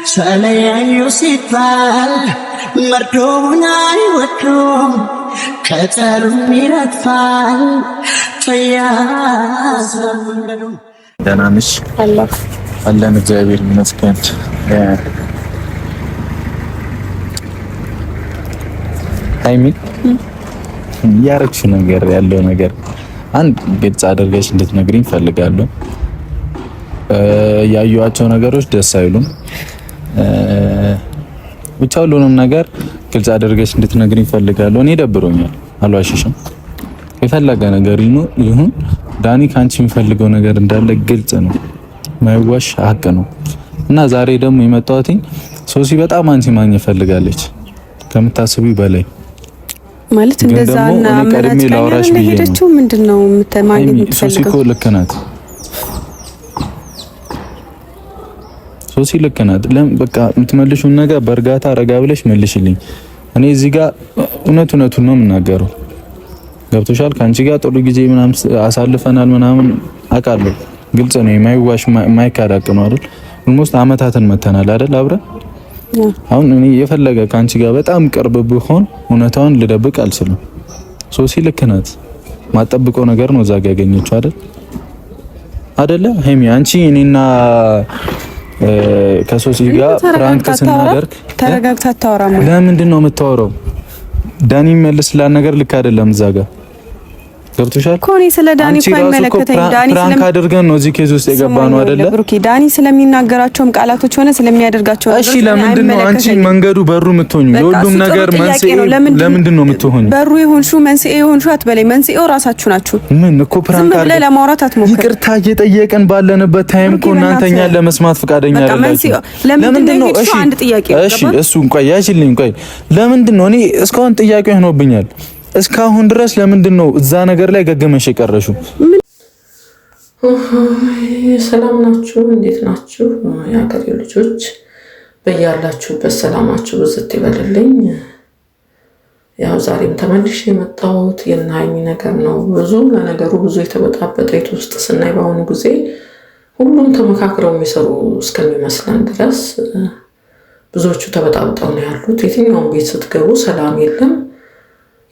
ተለያዩ ሲባል መርዶውን አይወዱም ከጠሩም ይረግፋል ተያዘምደዱ ደህና ነሽ? አለን እግዚአብሔር ይመስገን። ሃይሚ ያረክሽ ነገር ያለው ነገር አንድ ግልጽ አድርገሽ እንድትነግሪኝ ፈልጋለሁ። ያዩዋቸው ነገሮች ደስ አይሉም። ብቻ ሁሉንም ነገር ግልጽ አድርገሽ እንድትነግሪኝ ፈልጋለሁ። እኔ ደብሮኛል፣ አልዋሽሽም። የፈለገ ነገር ይሁን ዳኒ ካንቺ የሚፈልገው ነገር እንዳለ ግልጽ ነው፣ ማይዋሽ ሀቅ ነው። እና ዛሬ ደግሞ የመጣሁት ሶሲ በጣም አንቺ ማግኘት ፈልጋለች ከምታስቢ በላይ ማለት እንደዛና ቀድሜ ላውራሽ ብዬሽ ምንድነው ማግኘት የምትፈልገው? ሶሲ እኮ ልክ ናት። ሶሲ ልክ ናት። በቃ የምትመልሺውን ነገር በእርጋታ ረጋ ብለሽ መልሽልኝ። እኔ እዚህ ጋር እውነቱን ነው የምናገረው። ገብቶሻል? ካንቺ ጋር ጥሩ ጊዜ ምናምን አሳልፈናል ምናምን አውቃለሁ። ግልጽ ነው፣ የማይዋሽ የማይካዳቅ ነው አይደል? ኦልሞስት አመታትን መተናል አይደል አብረን። አሁን እኔ የፈለገ ካንቺ ጋር በጣም ቅርብ ብሆን እውነታውን ልደብቅ አልችልም። ሶሲ ልክ ናት። ማጠብቀው ነገር ነው እዛ ጋር ያገኘችው አይደለ? ሄሚ አንቺ እኔና ከሶሲ ጋር ፍራንክ ስናደርግ ተረጋግታ ታወራም። ለምንድን ነው የምታወራው? ዳኒ መልስላን ነገር ልክ አይደለም እዛ ጋር ገብቶሻል? ኮኔ ስለ ዳኒ እኮ አይመለከተኝ። ዳኒ ፍራንክ አድርገን ነው እዚህ ኬዝ ውስጥ የገባነው አይደለ? ብሩኬ ዳኒ ስለሚናገራቸውም ቃላቶች ሆነ ስለሚያደርጋቸው ነገር እሺ፣ ለምንድን ነው አንቺ መንገዱ በሩ የምትሆኚ? የሁሉም ነገር መንስኤ ለምንድን ነው የምትሆኚ? በሩ ይሁንሹ መንስኤ ይሁንሹ አትበለኝ። መንስኤው ራሳችሁ ናችሁ። ምን እኮ ፍራንክ አድርገን ለማውራት አትሞክር። ይቅርታ እየጠየቅን ባለንበት ታይም እኮ እናንተኛን ለመስማት ፈቃደኛ አይደላችሁ። ለምንድን ነው? እሺ አንድ ጥያቄ እሺ፣ እሱን ቆይ ያሽልኝ። ቆይ ለምንድን ነው? እኔ እስካሁን ጥያቄ ሆኖብኛል። እስካሁን ድረስ ለምንድን ነው እዛ ነገር ላይ ገገመሽ የቀረሽው? ሰላም ናችሁ? እንዴት ናችሁ? የሀገሬ ልጆች በያላችሁበት ሰላማችሁ ብዝት ይበልልኝ። ያው ዛሬም ተመልሼ የመጣሁት የእነ ሀይሚ ነገር ነው። ለነገሩ ብዙ የተበጣበጠ ቤት ውስጥ ስናይ በአሁኑ ጊዜ ሁሉም ተመካክረው የሚሰሩ እስከሚመስለን ድረስ ብዙዎቹ ተበጣብጠው ነው ያሉት። የትኛውን ቤት ስትገቡ ሰላም የለም።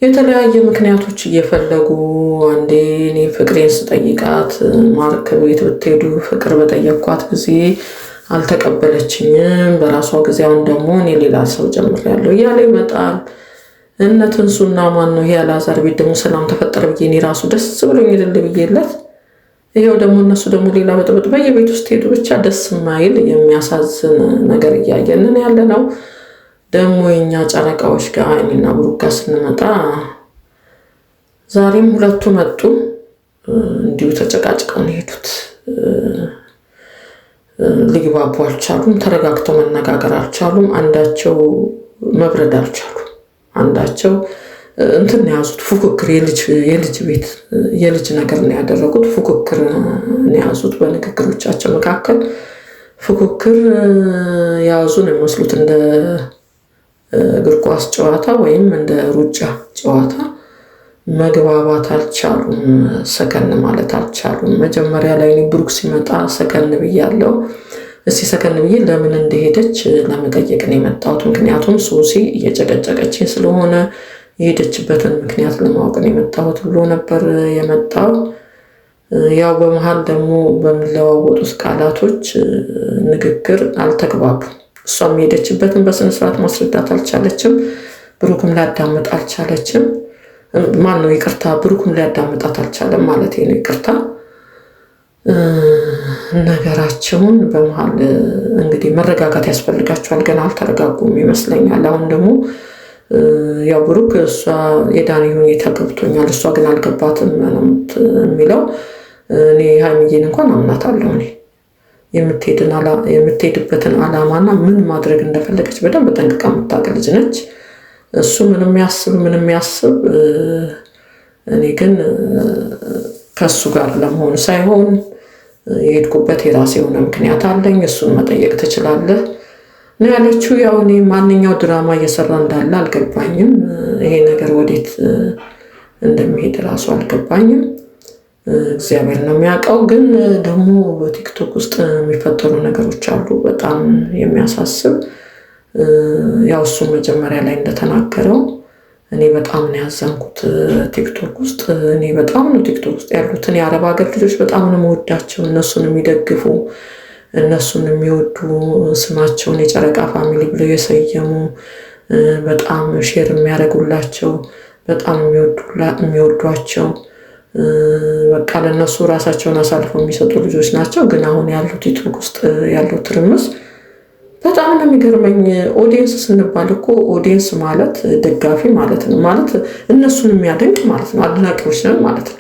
የተለያየ ምክንያቶች እየፈለጉ አንዴ እኔ ፍቅሬን ስጠይቃት ማርክ ቤት ብትሄዱ ፍቅር በጠየኳት ጊዜ አልተቀበለችኝም፣ በራሷ ጊዜ አሁን ደግሞ እኔ ሌላ ሰው ጀምሬያለሁ እያለ ይመጣል። እነ ትንሱና ማን ነው ይሄ አላዛር ቤት ደግሞ ሰላም ተፈጠረ ብዬ እኔ ራሱ ደስ ብሎኝ ልል ብዬለት ይሄው ደግሞ እነሱ ደግሞ ሌላ በጥብጥ በየቤት ውስጥ ሄዱ። ብቻ ደስ የማይል የሚያሳዝን ነገር እያየንን ያለ ነው። ደግሞ የኛ ጨረቃዎች ጋር እኔና ብሩክ ጋር ስንመጣ ዛሬም ሁለቱ መጡ። እንዲሁ ተጨቃጭቀው ነው የሄዱት። ሊግባቡ አልቻሉም። ተረጋግተው መነጋገር አልቻሉም። አንዳቸው መብረድ አልቻሉም። አንዳቸው እንትን ያዙት ፉክክር፣ የልጅ ነገር ነው ያደረጉት። ፉክክር ነው ያዙት። በንግግሮቻቸው መካከል ፉክክር ያዙ ነው የሚመስሉት። እንደ እግር ኳስ ጨዋታ ወይም እንደ ሩጫ ጨዋታ መግባባት አልቻሉም። ሰከን ማለት አልቻሉም። መጀመሪያ ላይ ብሩክ ሲመጣ ሰከን ብያለሁ። እስቲ ሰከን ብዬ ለምን እንደሄደች ለመጠየቅ ነው የመጣሁት። ምክንያቱም ሶሲ እየጨቀጨቀችኝ ስለሆነ የሄደችበትን ምክንያት ለማወቅ ነው የመጣሁት ብሎ ነበር የመጣው። ያው በመሃል ደግሞ በሚለዋወጡት ቃላቶች ንግግር አልተግባቡም። እሷም የሄደችበትን በስነ ስርዓት ማስረዳት አልቻለችም። ብሩክም ሊያዳምጥ አልቻለችም። ማን ነው ይቅርታ፣ ብሩክም ሊያዳምጣት አልቻለም ማለት ነው። ይቅርታ ነገራቸውን በመሃል እንግዲህ መረጋጋት ያስፈልጋቸዋል። ገና አልተረጋጉም ይመስለኛል። አሁን ደግሞ ያው ብሩክ እሷ የዳኒ ሁኔታ ገብቶኛል፣ እሷ ግን አልገባትም ነው የሚለው። እኔ ሀይሚዬን እንኳን አምናታለሁ። እኔ የምትሄድበትን ዓላማና ምን ማድረግ እንደፈለገች በደንብ ጠንቅቃ የምታውቅ ልጅ ነች። እሱ ምንም ያስብ እኔ ግን ከሱ ጋር ለመሆን ሳይሆን የሄድኩበት የራሴ የሆነ ምክንያት አለኝ፣ እሱን መጠየቅ ትችላለህ ነው ያለችው። ያው እኔ ማንኛው ድራማ እየሰራ እንዳለ አልገባኝም። ይሄ ነገር ወዴት እንደሚሄድ ራሱ አልገባኝም። እግዚአብሔር ነው የሚያውቀው። ግን ደግሞ በቲክቶክ ውስጥ የሚፈጠሩ ነገሮች አሉ በጣም የሚያሳስብ። ያው እሱ መጀመሪያ ላይ እንደተናገረው እኔ በጣም ነው ያዘንኩት ቲክቶክ ውስጥ። እኔ በጣም ነው ቲክቶክ ውስጥ ያሉትን የአረብ ሀገር ልጆች በጣም ነው መወዳቸው። እነሱን የሚደግፉ እነሱን የሚወዱ ስማቸውን የጨረቃ ፋሚሊ ብለው የሰየሙ በጣም ሼር የሚያደርጉላቸው በጣም የሚወዷቸው በቃ ለነሱ ራሳቸውን አሳልፈው የሚሰጡ ልጆች ናቸው። ግን አሁን ያሉት ቲክቶክ ውስጥ ያለው ትርምስ በጣም ነው የሚገርመኝ። ኦዲየንስ ስንባል እኮ ኦዲየንስ ማለት ደጋፊ ማለት ነው። ማለት እነሱን የሚያደንቅ ማለት ነው። አድናቂዎች ነን ማለት ነው።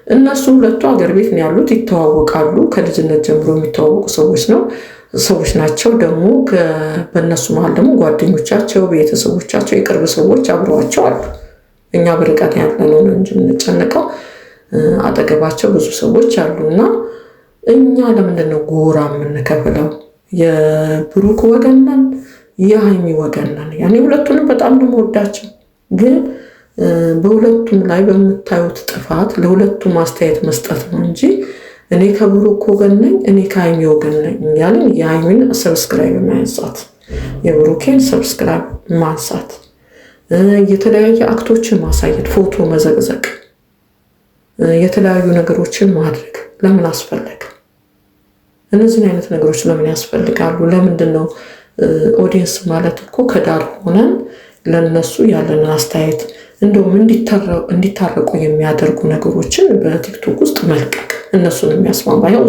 እነሱ ሁለቱ ሀገር ቤት ነው ያሉት፣ ይተዋወቃሉ። ከልጅነት ጀምሮ የሚተዋወቁ ሰዎች ናቸው። ደግሞ በእነሱ መሀል ደግሞ ጓደኞቻቸው፣ ቤተሰቦቻቸው፣ የቅርብ ሰዎች አብረዋቸው አሉ። እኛ በርቀት ያለነው ነው እንጂ የምንጨነቀው አጠገባቸው ብዙ ሰዎች አሉና እኛ ለምንድን ነው ጎራ የምንከፍለው? የብሩክ ወገን ነን፣ የሃይሚ ወገን ነን። ያኔ ሁለቱንም በጣም ነው የምወዳቸው። ግን በሁለቱም ላይ በምታዩት ጥፋት ለሁለቱም አስተያየት መስጠት ነው እንጂ እኔ ከብሩክ ወገን ነኝ፣ እኔ ከሃይሚ ወገን ነኝ እያልን የሃይሚን ሰብስክራይብ ማንሳት፣ የብሩኬን ሰብስክራይብ ማንሳት፣ የተለያየ አክቶችን ማሳየት፣ ፎቶ መዘቅዘቅ፣ የተለያዩ ነገሮችን ማድረግ ለምን አስፈለገ? እነዚህን አይነት ነገሮች ለምን ያስፈልጋሉ? ለምንድን ነው ኦዲየንስ ማለት እኮ ከዳር ሆነን ለነሱ ያለንን አስተያየት እንደውም እንዲታረቁ የሚያደርጉ ነገሮችን በቲክቶክ ውስጥ መልቀቅ፣ እነሱን የሚያስማማ። ያው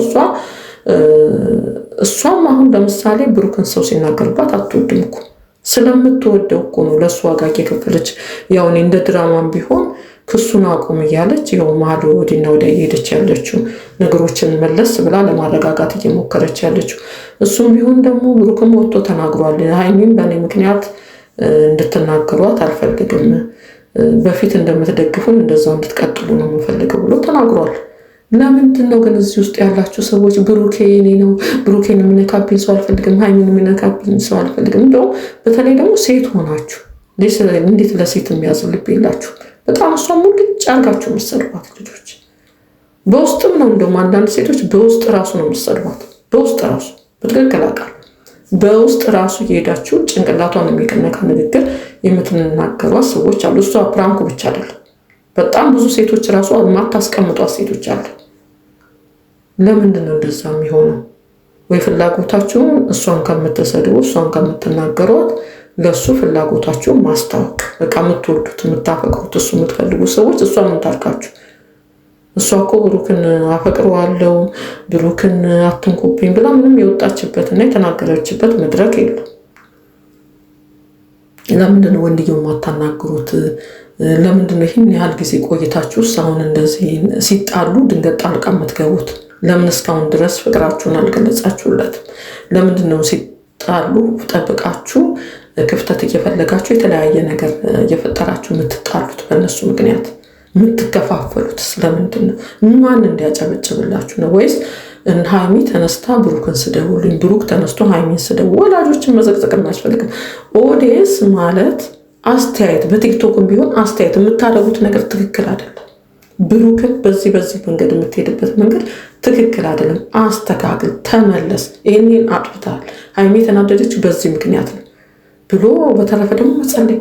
እሷም አሁን ለምሳሌ ብሩክን ሰው ሲናገርባት አትወድም እኮ ስለምትወደው እኮ ነው ለእሱ ዋጋ እየከፈለች። ያው እኔ እንደ ድራማም ቢሆን ክሱን አቁም እያለች ያው መሀል ወዲና ወዲያ እየሄደች ያለችው ነገሮችን መለስ ብላ ለማረጋጋት እየሞከረች ያለችው። እሱም ቢሆን ደግሞ ብሩክም ወጥቶ ተናግሯል። ሃይሚን በእኔ ምክንያት እንድትናገሯት አልፈልግም፣ በፊት እንደምትደግፉን እንደዛው እንድትቀጥሉ ነው የምፈልገው ብሎ ተናግሯል። ለምንድን ነው ግን እዚህ ውስጥ ያላችሁ ሰዎች ብሩኬ የኔ ነው፣ ብሩኬን የሚነካብኝ ሰው አልፈልግም፣ ሃይሚን የሚነካብኝ ሰው አልፈልግም? እንደውም በተለይ ደግሞ ሴት ሆናችሁ እንዴት ለሴት የሚያዝልብ የላችሁ? በጣም እሷ ሙልጭ አርጋችሁ የምትሰድቧት ልጆች በውስጥም ነው። እንደውም አንዳንድ ሴቶች በውስጥ ራሱ ነው የምትሰድቧት። በውስጥ ራሱ በትክክል አውቃለሁ። በውስጥ ራሱ እየሄዳችሁ ጭንቅላቷን የሚነካ ንግግር የምትናገሯት ሰዎች አሉ። እሷ ፕራንኩ ብቻ አይደለም፣ በጣም ብዙ ሴቶች ራሱ የማታስቀምጧት ሴቶች አሉ። ለምንድን ነው እንደዛ የሚሆነው? ወይ ፍላጎታችሁን እሷን ከምትሰድቡ እሷን ከምትናገሯት ለሱ ፍላጎታችሁን ማስታወቅ። በቃ የምትወዱት የምታፈቅሩት እሱ የምትፈልጉ ሰዎች እሷ ምን ታርቃችሁ? እሷ እኮ ብሩክን አፈቅረዋለሁ ብሩክን አትንኩብኝ ብላ ምንም የወጣችበትና የተናገረችበት መድረክ የለም። ለምንድን ነው ወንድየው የማታናግሩት? ለምንድን ነው ይህን ያህል ጊዜ ቆይታችሁ አሁን እንደዚህ ሲጣሉ ድንገት ጣልቃ የምትገቡት? ለምን እስካሁን ድረስ ፍቅራችሁን አልገለጻችሁለትም? ለምንድን ነው ሲጣሉ ጠብቃችሁ ክፍተት እየፈለጋችሁ የተለያየ ነገር እየፈጠራችሁ የምትጣሉት? በእነሱ ምክንያት የምትከፋፈሉት ስለምንድን ነው? ማን እንዲያጨበጭብላችሁ ነው? ወይስ ሃይሚ ተነስታ ብሩክን ስደቡልኝ፣ ብሩክ ተነስቶ ሃይሚን ስደቡ? ወላጆችን መዘቅዘቅ አያስፈልግም። ኦዲየንስ ማለት አስተያየት፣ በቲክቶክም ቢሆን አስተያየት የምታደርጉት ነገር ትክክል አይደለም። ብሩክን በዚህ መንገድ የምትሄድበት መንገድ ትክክል አይደለም፣ አስተካክል፣ ተመለስ፣ ይህንን አጥፍታል፣ ሃይሚ የተናደደች በዚህ ምክንያት ነው ብሎ በተረፈ ደግሞ መጸለይ።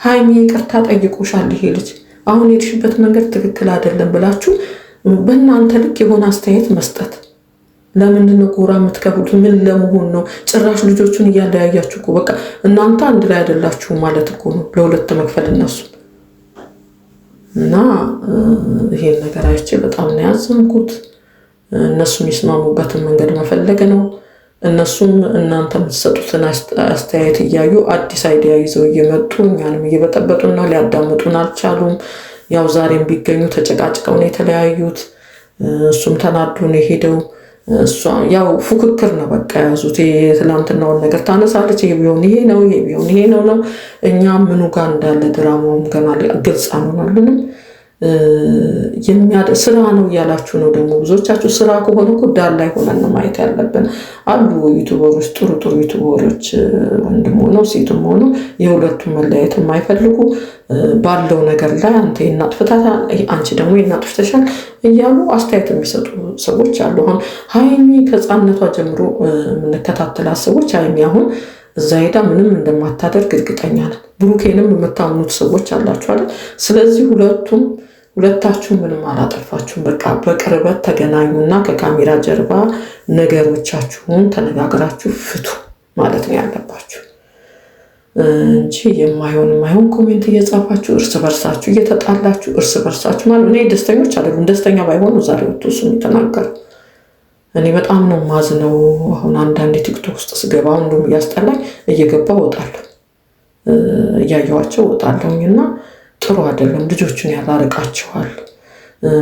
ሃይሚ ይቅርታ ጠይቆሻል፣ ይሄ ልጅ አሁን የሄድሽበት መንገድ ትክክል አይደለም ብላችሁ በእናንተ ልክ የሆነ አስተያየት መስጠት። ለምንድን ነው ጎራ የምትከፍሉት? ምን ለመሆን ነው? ጭራሽ ልጆቹን እያለያያችሁ እኮ በቃ እናንተ አንድ ላይ አይደላችሁ ማለት እኮ ነው፣ ለሁለት መክፈል እነሱ እና ይሄን ነገር አይቼ በጣም ነው ያዘንኩት። እነሱ የሚስማሙበትን መንገድ መፈለግ ነው። እነሱም እናንተ የምትሰጡትን አስተያየት እያዩ አዲስ አይዲያ ይዘው እየመጡ እኛንም እየበጠበጡና ሊያዳምጡን አልቻሉም። ያው ዛሬም ቢገኙ ተጨቃጭቀው ነው የተለያዩት። እሱም ተናዶ ነው የሄደው። ያው ፉክክር ነው በቃ ያዙት። የትላንትናውን ነገር ታነሳለች፣ ይሄ ቢሆን ይሄ ነው፣ ይሄ ቢሆን ይሄ ነው። እኛ ምኑ ጋር እንዳለ ድራማውም ገና ግልጽ አልሆነልንም። ስራ ነው እያላችሁ ነው። ደግሞ ብዙዎቻችሁ ስራ ከሆነ እኮ ዳር ላይ ሆነን ነው ማየት ያለብን። አሉ ዩቱበሮች፣ ጥሩ ጥሩ ዩቱበሮች ወንድም ሆነው ሴትም ሆነው የሁለቱም መለያየት የማይፈልጉ ባለው ነገር ላይ አንተ ይናጥፍታታል፣ አንቺ ደግሞ ይናጥፍተሻል እያሉ አስተያየት የሚሰጡ ሰዎች አሉ። አሁን ሀይሚ ከሕፃንነቷ ጀምሮ የምንከታተላት ሰዎች ሀይሚ አሁን እዛ ሄዳ ምንም እንደማታደርግ እርግጠኛ ነን። ብሩኬንም የምታምኑት ሰዎች አላችኋል። ስለዚህ ሁለታችሁ ምንም አላጠፋችሁም። በቃ በቅርበት ተገናኙና ከካሜራ ጀርባ ነገሮቻችሁን ተነጋግራችሁ ፍቱ ማለት ነው ያለባችሁ እንጂ የማይሆን ኮሜንት እየጻፋችሁ እርስ በርሳችሁ እየተጣላችሁ እርስ በርሳችሁ ማለት እኔ ደስተኞች አይደሉም። ደስተኛ ባይሆኑ ዛሬ ወጥቶ እሱን የተናገሩ እኔ በጣም ነው ማዝነው። አሁን አንዳንድ ቲክቶክ ውስጥ ስገባ እንደውም እያስጠላኝ እየገባ ወጣለሁ፣ እያየዋቸው ወጣለሁኝና ጥሩ አይደለም። ልጆቹን ያላርቃቸዋል።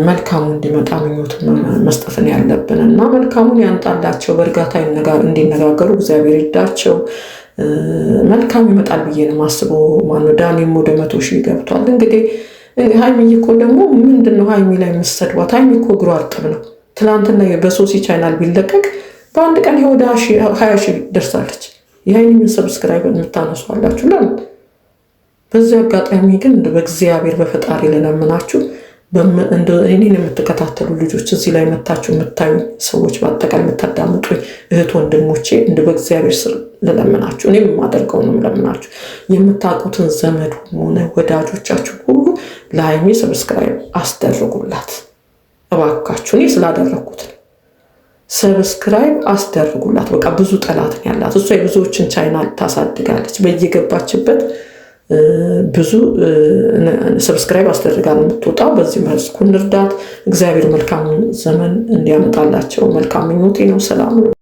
መልካሙ እንዲመጣ ምኞት መስጠትን ያለብን እና መልካሙን ያንጣላቸው። በእርጋታ እንዲነጋገሩ እግዚአብሔር ይርዳቸው። መልካም ይመጣል ብዬ ነው የማስበው። ማነው ዳኒም ወደ 100,000 ገብቷል። እንግዲህ ሀይሚ እኮ ደግሞ ምንድነው ሀይሚ ላይ የምትሰድቧት? ሀይሚ እኮ እግሯ እርጥብ ነው። ትናንትና በሶሲ ቻናል ቢለቀቅ በአንድ ቀን ወደ 20,000 ደርሳለች። የሀይሚን ሰብስክራይብ የምታነሱ አላችሁ። ለምን? በዚህ አጋጣሚ ግን በእግዚአብሔር በፈጣሪ ልለምናችሁ፣ እኔን የምትከታተሉ ልጆች፣ እዚህ ላይ መታችሁ የምታዩ ሰዎች፣ በአጠቃላይ የምታዳምጡ እህት ወንድሞቼ፣ በእግዚአብሔር ስር ልለምናችሁ፣ እኔም የማደርገው ነው ልለምናችሁ፣ የምታውቁትን ዘመድ ሆነ ወዳጆቻችሁ ሁሉ ለሀይሚ ሰብስክራይብ አስደርጉላት እባካችሁ። እኔ ስላደረግኩት ሰብስክራይብ አስደርጉላት። በቃ ብዙ ጠላትን ያላት እሷ የብዙዎችን ቻይናል ታሳድጋለች። በየገባችበት ብዙ ሰብስክራይብ አስደርጋ ነው የምትወጣው። በዚህ መልኩ እንርዳት። እግዚአብሔር መልካም ዘመን እንዲያመጣላቸው መልካም ምኞቴ ነው። ሰላም ነው።